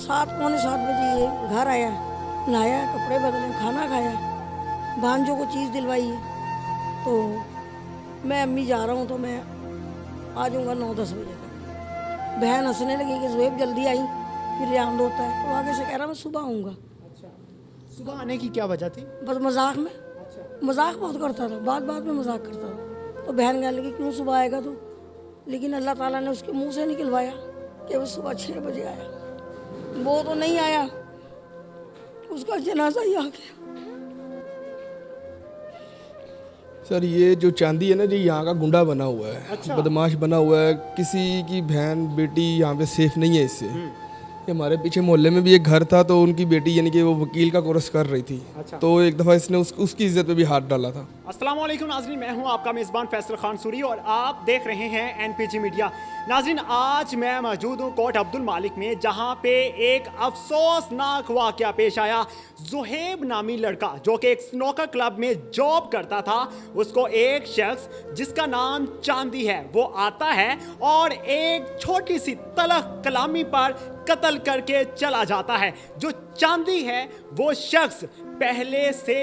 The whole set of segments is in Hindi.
7 पौने 7 बजे ये घर आया, नहाया, कपड़े बदले, खाना खाया, भांजों को चीज़ दिलवाई है। तो मैं अम्मी जा रहा हूँ तो मैं आ जाऊँगा 9-10 बजे तक। बहन हंसने लगी कि ज़ुएब जल्दी आई, फिर रियान रोता है। तो आगे से कह रहा मैं सुबह आऊँगा। अच्छा, सुबह आने की क्या वजह थी? बस मजाक में, अच्छा, मजाक बहुत करता था, बात बात में मजाक करता था। तो बहन कहने लगी क्यों सुबह आएगा तू? लेकिन अल्लाह ताला ने उसके मुंह से निकलवाया कि वो सुबह 6 बजे आया। वो तो नहीं आया, उसका जनाजा ही आ गया। सर ये जो चांदी है ना, जो यहाँ का गुंडा बना हुआ है, अच्छा। बदमाश बना हुआ है, किसी की बहन बेटी यहाँ पे सेफ नहीं है इससे। ये हमारे पीछे मोहल्ले में भी एक घर था, तो उनकी बेटी यानी कि वो वकील का कोर्स कर रही थी। अच्छा। तो एक दफ़ा इसने उसकी इज्जत पे भी हाथ डाला था। अस्सलाम वालेकुम नाज़रीन, मैं हूं आपका मेज़बान फैसल खान सूरी और आप देख रहे हैं एनपीजी मीडिया। नाज़रीन, आज मैं मौजूद हूं कोट अब्दुल मालिक में, जहां पे एक अफसोसनाक वाक़या पेश आया। ज़ुहैब नामी लड़का जो कि एक स्नूकर क्लब में जॉब करता था, उसको एक शख्स जिसका नाम चांदी है वो आता है और एक छोटी सी तलख कलामी पर कत्ल करके चला जाता है। जो चांदी है वो शख्स पहले से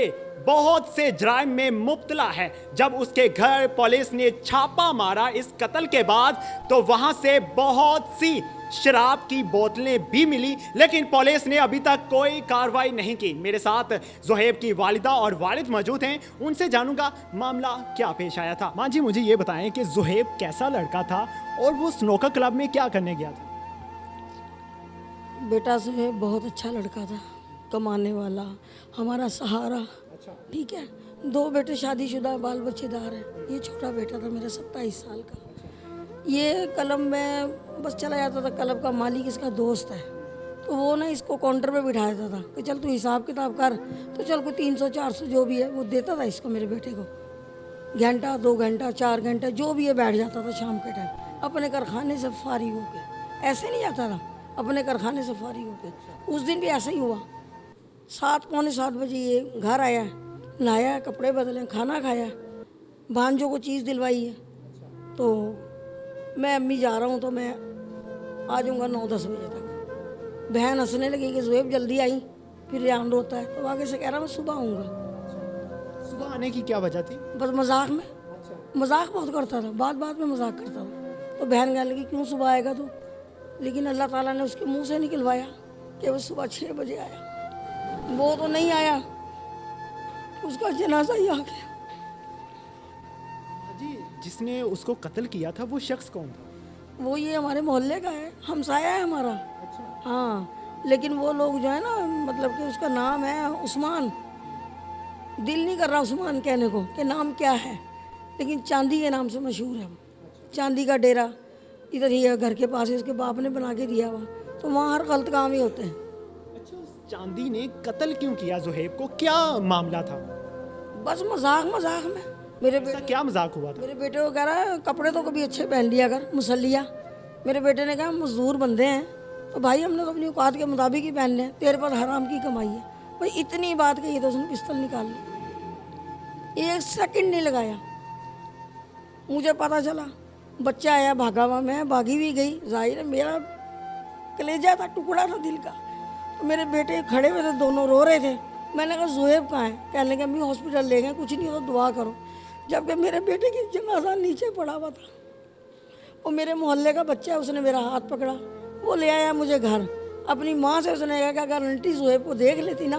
बहुत से जराइम में मुब्तला है। जब उसके घर पुलिस ने छापा मारा इस कत्ल के बाद, तो वहां से बहुत सी शराब की बोतलें भी मिली, लेकिन पुलिस ने अभी तक कोई कार्रवाई नहीं की। मेरे साथ ज़ुहैब की वालिदा और वालिद मौजूद हैं, उनसे जानूंगा मामला क्या पेश आया था। मां जी, मुझे ये बताएं कि ज़ुहैब कैसा लड़का था और वो स्नूकर क्लब में क्या करने गया था? बेटा से बहुत अच्छा लड़का था, कमाने वाला, हमारा सहारा। अच्छा। ठीक है, 2 बेटे शादीशुदा, बाल बच्चेदार हैं। ये छोटा बेटा था मेरा 27 साल का। ये क्लब में बस चला जाता था, क्लब का मालिक इसका दोस्त है, तो वो ना इसको काउंटर पे बिठा देता था कि चल तू हिसाब किताब कर। तो चल कोई 300-400 जो भी है वो देता था इसको, मेरे बेटे को। घंटा 2 घंटा 4 घंटे जो भी है बैठ जाता था शाम के टाइम अपने कारखाने से फारिग होकर। ऐसे नहीं जाता था, अपने कारखाने से फारिग होकर। उस दिन भी ऐसा ही हुआ। 7 पौने 7 बजे ये घर आया, नहाया, कपड़े बदले, खाना खाया, भांजों को चीज़ दिलवाई है। तो मैं अम्मी जा रहा हूँ तो मैं आ जाऊँगा 9-10 बजे तक। बहन हंसने लगी कि ज़ुएब जल्दी आई, फिर रियान रोता है। तो आगे से कह रहा मैं सुबह आऊँगा। सुबह आने की क्या वजह थी? बस मजाक में, मजाक बहुत करता था, बात बात में मजाक करता था। तो बहन कहने लगी क्यों सुबह आएगा तू? लेकिन अल्लाह ताला ने उसके मुंह से निकलवाया कि वो सुबह 6 बजे आया। वो तो नहीं आया, उसका जनाजा ही आ गया। जी, जिसने उसको कत्ल किया था वो शख्स कौन था? वो ये हमारे मोहल्ले का है, हमसाया है हमारा। अच्छा। हाँ, लेकिन वो लोग जो है ना, मतलब कि उसका नाम है उस्मान। दिल नहीं कर रहा उस्मान कहने को कि नाम क्या है, लेकिन चांदी के नाम से मशहूर है वो। चांदी का डेरा इधर ही है, घर के पास ही, उसके बाप ने बना के दिया हुआ। तो वहाँ हर गलत काम ही होते हैं। अच्छा, उस चांदी ने कत्ल क्यों किया ज़ुहैब को? क्या मामला था? बस मजाक मजाक में मेरे ऐसा बेटे क्या मजाक हुआ था? मेरे बेटे को कह रहा है कपड़े तो कभी अच्छे पहन लिया कर, मुसल्लिया। मेरे बेटे ने कहा मजदूर बंदे हैं तो भाई हमने तो अपनी औकात के मुताबिक ही पहनने हैं, तेरे पास हराम की कमाई है। भाई इतनी बात कही तो उसने पिस्तौल निकाल ली। 1 सेकंड नहीं लगाया, मुझे पता चला। बच्चा आया भागा हुआ, मैं भागी भी गई। जाहिर है मेरा कलेजा था, टुकड़ा था दिल का। तो मेरे बेटे खड़े हुए थे, दोनों रो रहे थे। मैंने कहा ज़ुहैब कहाँ है? कहने लगे अम्मी हॉस्पिटल ले गए, कुछ नहीं हो तो दुआ करो। जबकि मेरे बेटे की जनाजा नीचे पड़ा हुआ था। वो मेरे मोहल्ले का बच्चा है, उसने मेरा हाथ पकड़ा, वो ले आया मुझे घर। अपनी माँ से उसने कहा कि अगर आंटी ज़ुहैब को देख लेती ना,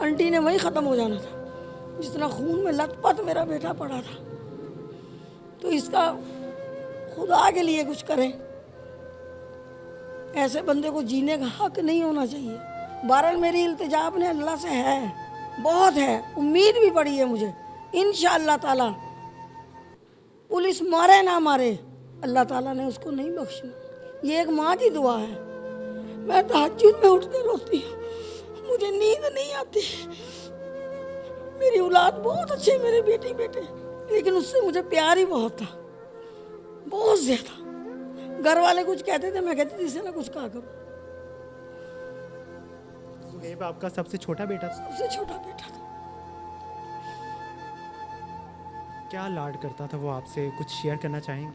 आंटी ने वहीं ख़त्म हो जाना था। जितना खून में लथपथ मेरा बेटा पड़ा था। तो इसका खुदा के लिए कुछ करें, ऐसे बंदे को जीने का हक नहीं होना चाहिए। बहरहाल मेरी इल्तिजा अपने अल्लाह से है, बहुत है, उम्मीद भी पड़ी है मुझे। इंशाअल्लाह ताला पुलिस मारे ना मारे, अल्लाह ताला ने उसको नहीं बख्शना। ये एक माँ की दुआ है। मैं तहज्जुद में उठ के रोती हूँ, मुझे नींद नहीं आती। मेरी औलाद बहुत अच्छी है, मेरे बेटे, लेकिन उससे मुझे प्यार ही बहुत था, बहुत ज्यादा। घर वाले कुछ कहते थे, मैं कहती थी इसे ना कुछ कहा करो। ज़ुहैब आपका सबसे छोटा बेटा था? सबसे छोटा बेटा था। क्या लाड करता था वो आपसे? कुछ शेयर करना चाहेंगे?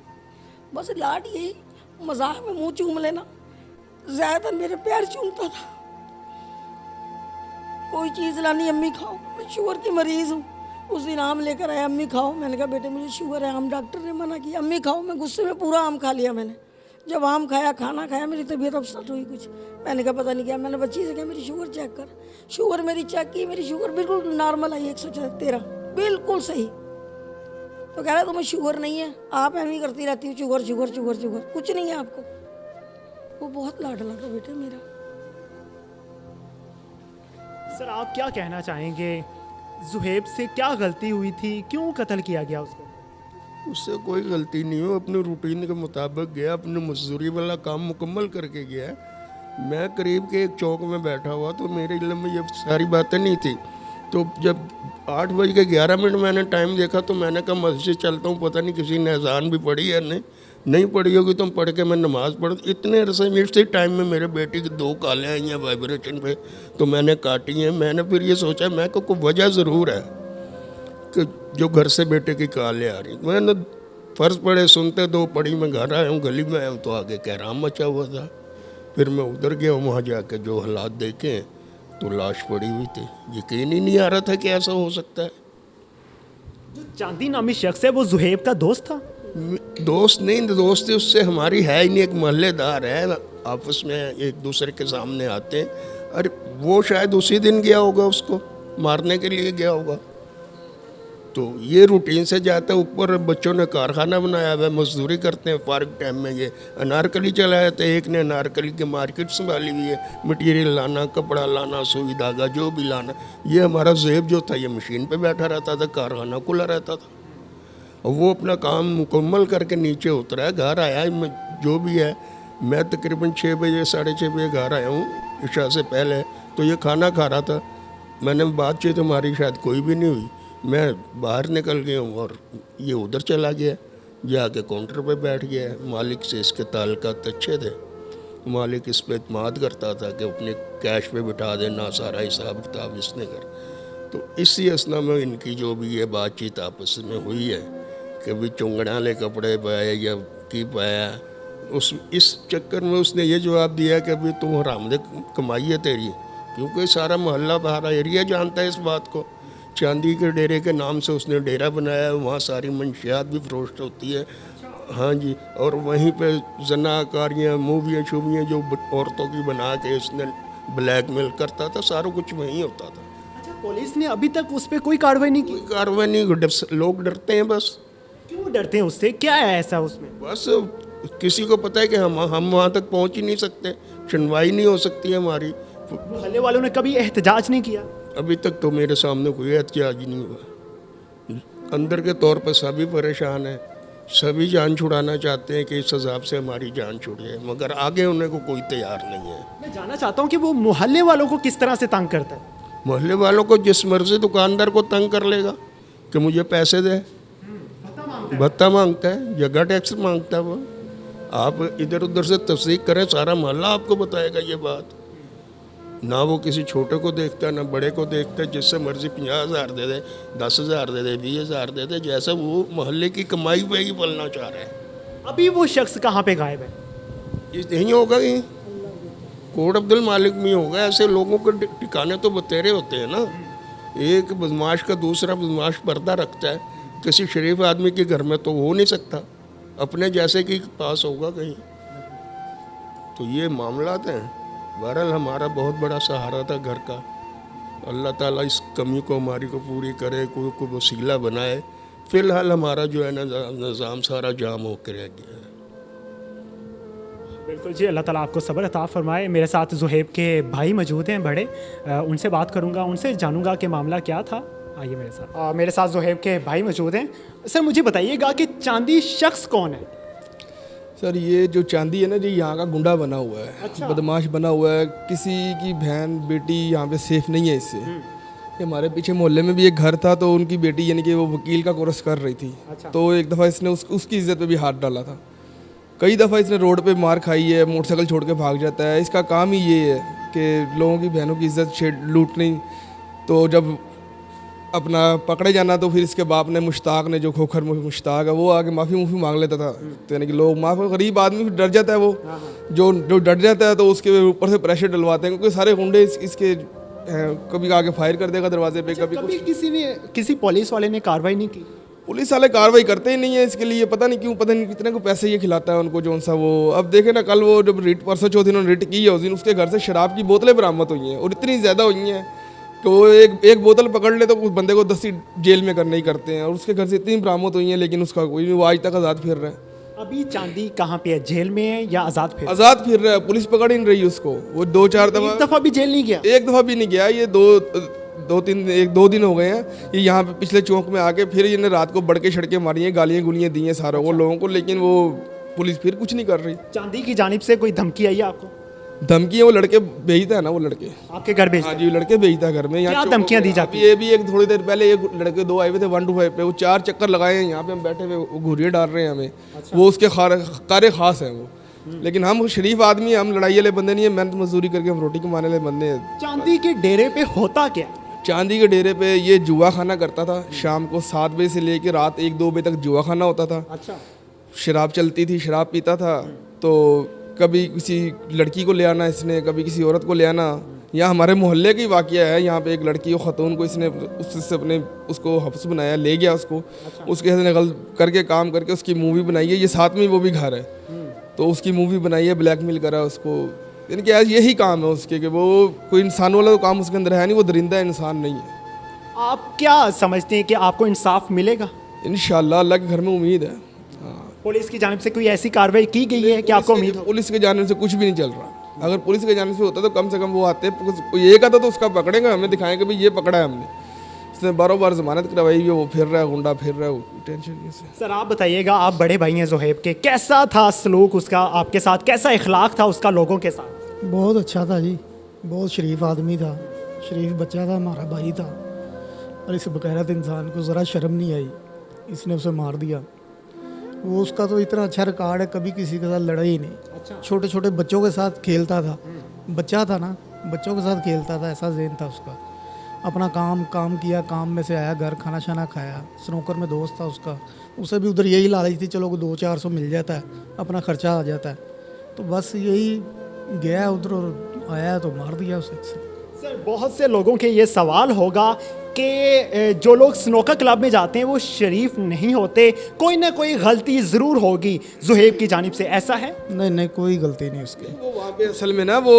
बस लाड यही, मजाक में मुंह चूम लेना, ज़्यादातर मेरे पैर चूमता था। कोई चीज़ लानी, अम्मी खाओ, मैं शुगर की मरीज़ हूँ। उस दिन आम लेकर आया, अम्मी खाओ। मैंने कहा बेटे मुझे शुगर है, आम डॉक्टर ने मना किया, अम्मी खाओ। मैं गुस्से में पूरा आम खा लिया मैंने। जब आम खाया, खाना खाया, मेरी तबीयत अपसेट हुई कुछ। मैंने कहा पता नहीं क्या। मैंने बच्ची से कहा मेरी शुगर चेक कर। शुगर मेरी चेक की, मेरी शुगर बिल्कुल नॉर्मल आई, 113, बिल्कुल सही। तो कह रहा तुम्हें शुगर नहीं है, आप एम ही करती रहती हो, शुगर शुगर शुगर शुगर, कुछ नहीं है आपको। वो बहुत लाडला था बेटे मेरा। सर आप क्या कहना चाहेंगे, जुहेब से क्या गलती हुई थी, क्यों कत्ल किया गया उसको? उससे कोई गलती नहीं हो, अपने रूटीन के मुताबिक गया, अपने मजदूरी वाला काम मुकम्मल करके गया। मैं करीब के एक चौक में बैठा हुआ, तो मेरे इल्म में ये सारी बातें नहीं थी। तो जब 8:11 मैंने टाइम देखा, तो मैंने कहा मस्जिद चलता हूँ, पता नहीं किसी ने अजान भी पढ़ी है नहीं पढ़ी होगी, तो पढ़ के मैं नमाज़ पढ़। इतने अरसे में इसी टाइम में मेरे बेटी की 2 कालें आई हैं वाइब्रेशन पे, तो मैंने काटी हैं। मैंने फिर ये सोचा मैं को कोई वजह ज़रूर है कि जो घर से बेटे की कालें आ रही। मैंने फ़र्ज़ पढ़े, सुनते 2 पढ़ी, मैं घर आया हूँ, गली में आया हूँ, तो आगे कहराम मचा हुआ था। फिर मैं उधर गया, वहाँ जाके जो हालात देखे तो लाश पड़ी हुई थी। यकीन ही नहीं आ रहा था कि ऐसा हो सकता है। जो चांदी नामी शख्स है वो जुहेब का दोस्त था? दोस्त नहीं, दोस्ती उससे हमारी है ही नहीं। एक मोहल्लेदार है, आपस में एक दूसरे के सामने आते हैं। अरे वो शायद उसी दिन गया होगा, उसको मारने के लिए गया होगा। तो ये रूटीन से जाता है। ऊपर बच्चों ने कारखाना बनाया हुआ है, मजदूरी करते हैं फारिग टाइम में। ये अनारकली चलाया था, एक ने अनारकली की मार्केट संभाली हुई है, मटेरियल लाना, कपड़ा लाना, सुई धागा जो भी लाना। ये हमारा ज़ेब जो था, ये मशीन पे बैठा रहता था, कारखाना खुला रहता था। और वो अपना काम मुकम्मल करके नीचे उतरा है, घर आया। जो भी है, मैं तकरीबन 6 बजे 6:30 बजे घर आया हूँ, इशा से पहले। तो ये खाना खा रहा था। मैंने बातचीत हमारी शायद कोई भी नहीं हुई। मैं बाहर निकल गया हूँ और ये उधर चला गया, जाके काउंटर पे बैठ गया। मालिक से इसके ताल्लुकात अच्छे थे, मालिक इस पे इत्मीनान करता था कि अपने कैश पे बिठा देना, सारा हिसाब किताब इसने कर। तो इसी असना में इनकी जो भी ये बातचीत आपस में हुई है कि भी चुंगड़ा ले कपड़े पाए या की पाया, इस चक्कर में उसने ये जवाब दिया कि अभी तू हरामदे कमाई है तेरी, क्योंकि सारा मोहल्ला बाहर एरिया जानता है इस बात को। चांदी के डेरे के नाम से उसने डेरा बनाया है, वहाँ सारी मंशियात भी फरोख्त होती है। हाँ जी, और वहीं पे जनाकारियाँ, मूवियाँ शूवियाँ जो औरतों की बना के उसने ब्लैकमेल करता था, सारा कुछ वहीं होता था। अच्छा, पुलिस ने अभी तक उस पर कोई कार्रवाई नहीं की? कोई कार्रवाई नहीं, लोग डरते हैं बस। क्यों डरते हैं उससे, क्या है ऐसा उसमें? बस किसी को पता है कि हम वहाँ तक पहुँच ही नहीं सकते, सुनवाई नहीं हो सकती है हमारी। मोहल्ले वालों ने कभी एहतजाज नहीं किया? अभी तक तो मेरे सामने कोई एहतजाज ही नहीं हुआ। अंदर के तौर पर सभी परेशान हैं, सभी जान छुड़ाना चाहते हैं कि इस हिसाब से हमारी जान छुड़े, मगर आगे होने को कोई तैयार नहीं है। मैं जानना चाहता हूँ कि वो मोहल्ले वालों को किस तरह से तंग करता है? मोहल्ले वालों को जिस मर्जी दुकानदार को तंग कर लेगा कि मुझे पैसे दे, भत्ता मांगता है, जगह टैक्स मांगता है। वो आप इधर उधर से तस्दीक करें, सारा मोहल्ला आपको बताएगा ये बात। ना वो किसी छोटे को देखता है, ना बड़े को देखता है। जिससे मर्जी 50,000 दे दे, 10,000 दे दे, 20,000 दे दे, जैसा वो मोहल्ले की कमाई पे ही पलना चाह रहा है। अभी वो शख्स कहाँ पे गायब है? यही होगा कि कोट अब्दुल मालिक में होगा। ऐसे लोगों के ठिकाने तो बतेरे होते हैं ना। एक बदमाश का दूसरा बदमाश पर्दा रखता है, किसी शरीफ आदमी के घर में तो हो नहीं सकता, अपने जैसे के पास होगा कहीं। तो ये मामलात हैं। बहरहाल हमारा बहुत बड़ा सहारा था घर का। अल्लाह ताला इस कमी को हमारी को पूरी करे, कोई वसीला बनाए। फ़िलहाल हमारा जो है निज़ाम सारा जाम होकर रह गया है। बिल्कुल जी, अल्लाह ताला आपको सब्र अता फरमाए। मेरे साथ जुहेब के भाई मौजूद हैं बड़े, उनसे बात करूंगा, उनसे जानूंगा कि मामला क्या था। आइए मेरे साथ। मेरे साथ जुहेब के भाई मौजूद हैं। सर मुझे बताइएगा कि चांदी शख्स कौन है? सर ये जो चांदी है ना जी, यहाँ का गुंडा बना हुआ है। अच्छा। बदमाश बना हुआ है। किसी की बहन बेटी यहाँ पे सेफ नहीं है इससे। ये हमारे पीछे मोहल्ले में भी एक घर था, तो उनकी बेटी यानी कि वो वकील का कोर्स कर रही थी। अच्छा। तो एक दफ़ा इसने उसकी इज्जत पे भी हाथ डाला था। कई दफ़ा इसने रोड पे मार खाई है, मोटरसाइकिल छोड़ के भाग जाता है। इसका काम ही ये है कि लोगों की बहनों की इज्जत लूटनी। तो जब अपना पकड़े जाना तो फिर इसके बाप ने मुश्ताक ने, जो खोखर मुश्ताक है, वो आगे माफ़ी मांग लेता था। तो यानी कि लोग माफ़ी, गरीब आदमी फिर डर जाता है, वो जो डर जाता है तो उसके ऊपर से प्रेशर डलवाते हैं, क्योंकि सारे गुंडे इसके हैं, कभी आगे फायर कर देगा दरवाजे पे, कभी किसी पुलिस वाले ने कार्रवाई नहीं की? पुलिस वाले कार्रवाई करते ही नहीं है इसके लिए, पता नहीं क्यों, पता नहीं कितने को पैसे ये खिलाता है उनको जो सा वो। अब देखे ना, कल वो जब रिट परसों चौथ इन्होंने रिट की है, उस दिन उसके घर से शराब की बोतलें बरामद हुई हैं, और इतनी ज़्यादा हुई हैं कि वो एक बोतल पकड़ ले तो उस बंदे को 10 जेल में करने ही करते हैं, और उसके घर से इतनी बरामद हुई हैं, लेकिन उसका कोई नहीं, वो आज तक आज़ाद फिर रहा है। अभी चांदी कहाँ पे है, जेल में है या आज़ाद फिर? आज़ाद फिर रहा है, पुलिस पकड़ ही नहीं रही उसको। वो 2-4 दफ़ा, एक दफ़ा भी जेल नहीं गया? एक दफ़ा भी नहीं गया। ये 2 दिन हो गए हैं ये यहाँ पे पिछले चौक में आके, फिर इन्हें रात को बड़के छड़के मारी हैं, गालियाँ गुलियाँ दी हैं सारों को, लोगों को, लेकिन वो पुलिस फिर कुछ नहीं कर रही। चांदी की जानिब से कोई धमकी आई है आपको? धमकी है, वो लड़के भेजता है ना, वो लड़के आपके घर भेजते हाँ हैं? जी, लड़के भेजता है घर में। क्या धमकियाँ दी जाती ये भी एक थोड़ी देर पहले एक लड़के 2 आए हुए थे 125 पे, वो 4 चक्कर लगाए हैं यहाँ पे, हम बैठे हुए, वो घुरियाँ डाल रहे हैं हमें। वो उसके कार्य खास हैं वो, लेकिन हम शरीफ आदमी हैं, हम लड़ाई वाले बंदे नहीं है, मेहनत मजदूरी करके हम रोटी कमाने वाले बंदे हैं। चांदी के डेरे पे होता क्या? चांदी के डेरे पे ये जुआ खाना करता था, शाम को 7 बजे से लेकर रात 1-2 बजे तक जुआ खाना होता था। अच्छा। शराब चलती थी, शराब पीता था, तो कभी किसी लड़की को ले आना इसने, कभी किसी औरत को ले आना। यहाँ हमारे मोहल्ले की वाक़या है, यहाँ पे एक लड़की और ख़तून को इसने उससे अपने उसको हफ्स बनाया, ले गया उसको। उसके इसने गलत करके काम करके उसकी मूवी बनाई है, ये साथ में वो भी घर है, तो उसकी मूवी बनाई है, ब्लैकमेल करा उसको। यानी कि आज यही काम है उसके, कि वो कोई इंसान वाला तो काम उसके अंदर है नहीं, वो दरिंदा इंसान नहीं है। आप क्या समझते हैं कि आपको इंसाफ मिलेगा? इंशाल्लाह, अल्लाह के घर में उम्मीद है। पुलिस की जानिब से कोई ऐसी कार्रवाई की गई है कि आपको उम्मीद हो? पुलिस के जाने से कुछ भी नहीं चल रहा। अगर पुलिस के जाने से होता तो कम से कम वो आते, कोई एक आता तो उसका पकड़ेंगे, हमें दिखाएंगे भाई ये पकड़ा है हमने, इसने बार जमानत करवाई है, वो फिर रहा है, गुंडा फिर रहा है, टेंशन नहीं से। सर आप बताइएगा, आप बड़े भाई हैं ज़ुहैब के, कैसा था सलूक उसका आपके साथ, कैसा इखलाक था उसका लोगों के साथ? बहुत अच्छा था जी, बहुत शरीफ आदमी था, शरीफ बच्चा था, हमारा भाई था, और इस बगैरत इंसान को ज़रा शर्म नहीं आई, इसने उसे मार दिया। वो उसका तो इतना अच्छा रिकॉर्ड है, कभी किसी के साथ लड़ा ही नहीं। अच्छा। छोटे छोटे बच्चों के साथ खेलता था, बच्चा था ना, बच्चों के साथ खेलता था, ऐसा ज़हन था उसका। अपना काम किया, काम में से आया घर, खाना शाना खाया। स्नूकर में दोस्त था उसका, उसे भी उधर यही लालच थी, चलो 200-400 मिल जाता है, अपना खर्चा आ जाता है, तो बस यही गया उधर और आया तो मार दिया उसे। सर बहुत से लोगों के ये सवाल होगा कि जो लोग स्नूकर क्लब में जाते हैं वो शरीफ नहीं होते, कोई ना कोई गलती ज़रूर होगी ज़ुहैब की जानिब से, ऐसा है? नहीं, कोई गलती नहीं उसकी। वो वहाँ पे असल में ना वो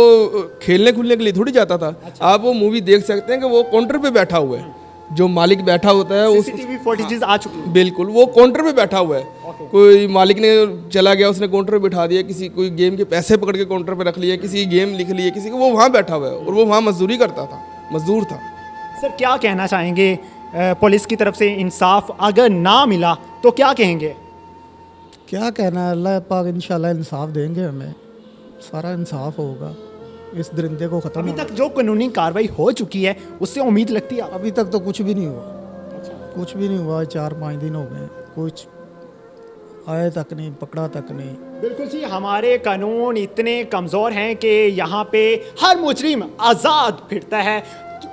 खेलने खुलने के लिए थोड़ी जाता था। अच्छा। आप वो मूवी देख सकते हैं कि वो काउंटर पे बैठा हुआ है, जो मालिक बैठा होता है उस CCTV फुटेजेस आ चुकी है। बिल्कुल, वो काउंटर पे बैठा हुआ है। कोई मालिक ने चला गया, उसने काउंटर पे बिठा दिया, किसी कोई गेम के पैसे पकड़ के काउंटर पे रख लिए, किसी की गेम लिख लिए, किसी को, वो वहाँ बैठा हुआ है और वो वहाँ मजदूरी करता था, मजदूर था। सर क्या कहना चाहेंगे पुलिस की तरफ से इंसाफ अगर ना मिला तो क्या कहेंगे? क्या कहना है, अल्लाह पाक इंशाल्लाह इंसाफ देंगे, हमें सारा इंसाफ होगा, इस दरिंदे को ख़त्म। अभी तक जो कानूनी कार्रवाई हो चुकी है उससे उम्मीद लगती है? अभी तक तो कुछ भी नहीं हुआ। कुछ भी नहीं हुआ, 4-5 दिन हो गए, कुछ आए तक नहीं, पकड़ा तक नहीं। बिल्कुल जी, हमारे कानून इतने कमज़ोर हैं कि यहाँ पे हर मुजरिम आज़ाद फिरता है,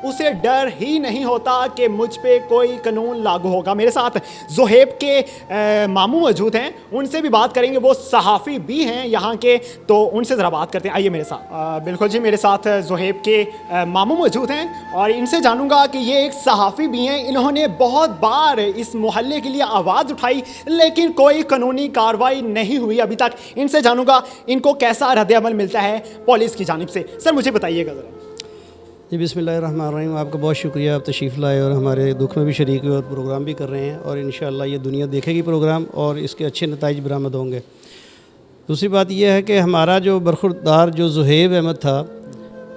उसे डर ही नहीं होता कि मुझ पे कोई कानून लागू होगा। मेरे साथ ज़ुहैब के मामू मौजूद हैं, उनसे भी बात करेंगे, वो सहाफ़ी भी हैं यहाँ के, तो उनसे ज़रा बात करते हैं। आइए मेरे साथ। बिल्कुल जी, मेरे साथ ज़ुहैब के मामू मौजूद हैं और इनसे जानूंगा कि ये एक सहाफ़ी भी हैं, इन्होंने बहुत बार इस मोहल्ले के लिए आवाज़ उठाई लेकिन कोई कानूनी कार्रवाई नहीं हुई अभी तक। इनसे जानूंगा इनको कैसा रद्द-ए-अमल मिलता है पुलिस की जानिब से। सर मुझे बताइएगा ज़रा। जी बिस्मिल्लाहिर्रहमानिर्रहीम, आपका बहुत शुक्रिया, आप तशरीफ़ लाए और हमारे दुख में भी शरीक हुए और प्रोग्राम भी कर रहे हैं, और इंशाअल्लाह ये दुनिया देखेगी प्रोग्राम और इसके अच्छे नताइज बरामद होंगे। दूसरी बात यह है कि हमारा जो बरखुरदार जो ज़ुहैब अहमद था,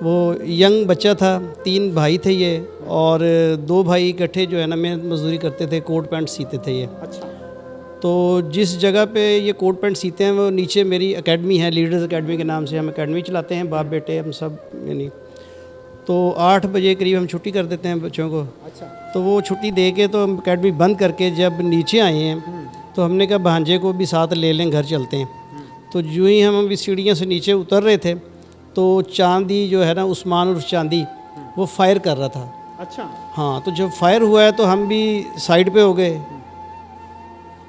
वो यंग बच्चा था, 3 भाई थे ये, और 2 भाई इकट्ठे जो है ना मेहनत मजदूरी करते थे, कोट पैंट सीते थे ये। अच्छा। तो जिस जगह पे ये कोट पैंट सीते हैं वो नीचे मेरी एकेडमी है, लीडर्स एकेडमी के नाम से हम एकेडमी चलाते हैं, बाप बेटे हम सब, यानी तो 8 बजे करीब हम छुट्टी कर देते हैं बच्चों को। अच्छा। तो वो छुट्टी दे के तो हम एकेडमी बंद करके जब नीचे आए हैं तो हमने कहा भांजे को भी साथ ले लें, घर चलते हैं। तो जो ही हम अभी सीढ़ियों से नीचे उतर रहे थे तो चांदी जो है ना, उस्मान उर्फ चांदी, वो फायर कर रहा था। अच्छा। हाँ, तो जब फायर हुआ है तो हम भी साइड पे हो गए।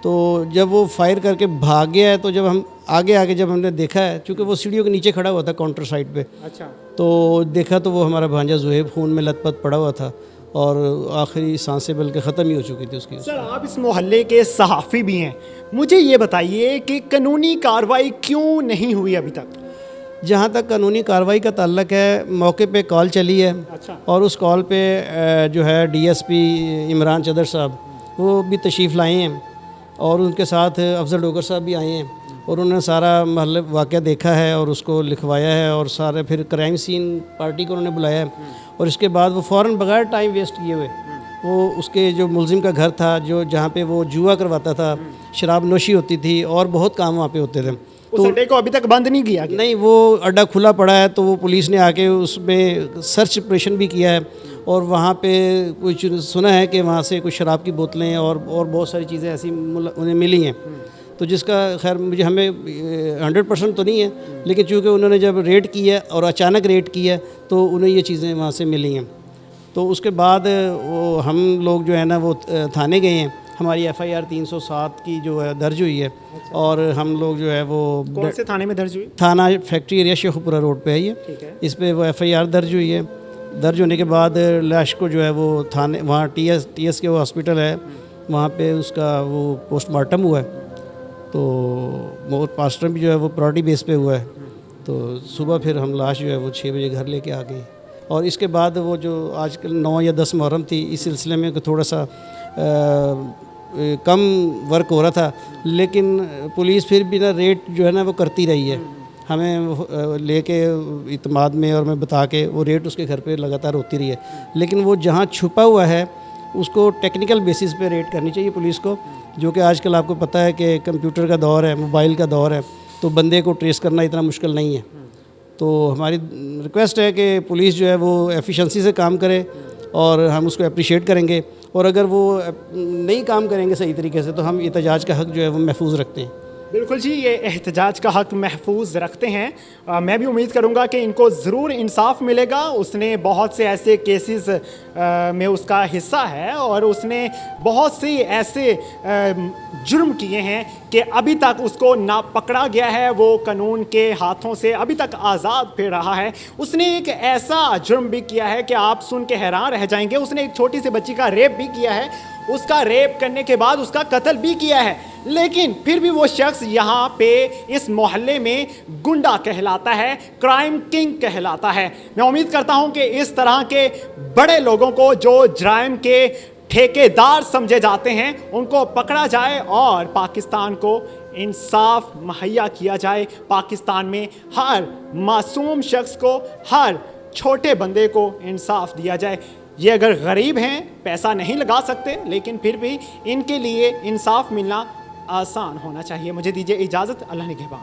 तो जब वो फायर करके भाग गया है तो जब हम आगे जब हमने देखा है, चूँकि वो सीढ़ियों के नीचे खड़ा हुआ था काउंटर साइड पे, अच्छा। तो देखा तो वो हमारा भांजा ज़ुहैब खून में लथपथ पड़ा हुआ था और आखिरी सांसें बल्कि ख़त्म ही हो चुकी थी उसकी। सर, आप इस मोहल्ले के सहाफ़ी भी हैं, मुझे ये बताइए कि कानूनी कार्रवाई क्यों नहीं हुई अभी तक? जहाँ तक कानूनी कार्रवाई का ताल्लुक है, मौके पे कॉल चली है। अच्छा। और उस कॉल पे जो है डीएसपी इमरान चदर साहब वो भी तशरीफ़ लाए हैं और उनके साथ अफजल डोगर साहब भी आए हैं और उन्होंने सारा महल वाक़या देखा है और उसको लिखवाया है और सारे फिर क्राइम सीन पार्टी को उन्होंने बुलाया है और इसके बाद वो फ़ौरन बगैर टाइम वेस्ट किए हुए वो उसके जो मुलजिम का घर था, जो जहाँ पे वो जुआ करवाता था, शराब नोशी होती थी और बहुत काम वहाँ पे होते थे, उस अड्डे को अभी तक बंद नहीं किया गया? नहीं, वो अड्डा खुला पड़ा है। तो वो पुलिस ने आके उसमें सर्च ऑपरेशन भी किया है और वहाँ पे कुछ सुना है कि वहाँ से कुछ शराब की बोतलें और बहुत सारी चीज़ें ऐसी उन्हें मिली हैं। तो जिसका खैर हमें 100% तो नहीं है, लेकिन चूँकि उन्होंने जब रेड की है और अचानक रेड की है तो उन्हें ये चीज़ें वहाँ से मिली हैं। तो उसके बाद वो हम लोग जो है ना वो थाने गए हैं, हमारी FIR 307 की जो है दर्ज हुई है। और हम लोग जो है वो कौन से थाने में दर्ज हुई? थाना फैक्ट्री एरिया शेखुपुरा रोड पे है ये। ठीक है। इस पे वो FIR दर्ज हुई है। दर्ज होने के बाद लाश को जो है वो थाने वहाँ TS के वो हॉस्पिटल है वहाँ पे उसका वो पोस्टमार्टम हुआ है। तो वो पोस्टमार्टम भी जो है वो प्रायोरिटी बेस पे हुआ है। तो सुबह फिर हम लाश जो है वो 6 बजे घर लेके आ गए और इसके बाद वो जो आजकल 9 या 10 मुहर्रम थी, इस सिलसिले में थोड़ा सा कम वर्क हो रहा था, लेकिन पुलिस फिर भी ना रेट जो है ना वो करती रही है, हमें लेके इत्माद में और मैं बता के वो रेट उसके घर पे लगातार होती रही है। लेकिन वो जहाँ छुपा हुआ है उसको टेक्निकल बेसिस पे रेट करनी चाहिए पुलिस को, जो कि आजकल आपको पता है कि कंप्यूटर का दौर है, मोबाइल का दौर है, तो बंदे को ट्रेस करना इतना मुश्किल नहीं है। तो हमारी रिक्वेस्ट है कि पुलिस जो है वो एफिशिएंसी से काम करे और हम उसको अप्रिशिएट करेंगे, और अगर वो नहीं काम करेंगे सही तरीके से तो हम एहतजाज का हक़ जो है वो महफूज रखते हैं। बिल्कुल जी, ये एहतजाज का हक़ महफूज रखते हैं। मैं भी उम्मीद करूंगा कि इनको ज़रूर इंसाफ मिलेगा। उसने बहुत से ऐसे केसेस में उसका हिस्सा है और उसने बहुत से ऐसे जुर्म किए हैं कि अभी तक उसको ना पकड़ा गया है, वो कानून के हाथों से अभी तक आज़ाद फिर रहा है। उसने एक ऐसा जुर्म भी किया है कि आप सुन के हैरान रह जाएंगे। उसने एक छोटी सी बच्ची का रेप भी किया है, उसका रेप करने के बाद उसका कत्ल भी किया है, लेकिन फिर भी वो शख्स यहाँ पे इस मोहल्ले में गुंडा कहलाता है, क्राइम किंग कहलाता है। मैं उम्मीद करता हूँ कि इस तरह के बड़े लोगों को जो जराइम के ठेकेदार समझे जाते हैं उनको पकड़ा जाए और पाकिस्तान को इंसाफ मुहैया किया जाए। पाकिस्तान में हर मासूम शख्स को, हर छोटे बंदे को इंसाफ दिया जाए। ये अगर गरीब हैं, पैसा नहीं लगा सकते, लेकिन फिर भी इनके लिए इंसाफ मिलना आसान होना चाहिए। मुझे दीजिए इजाज़त। अल्लाह निगहबान।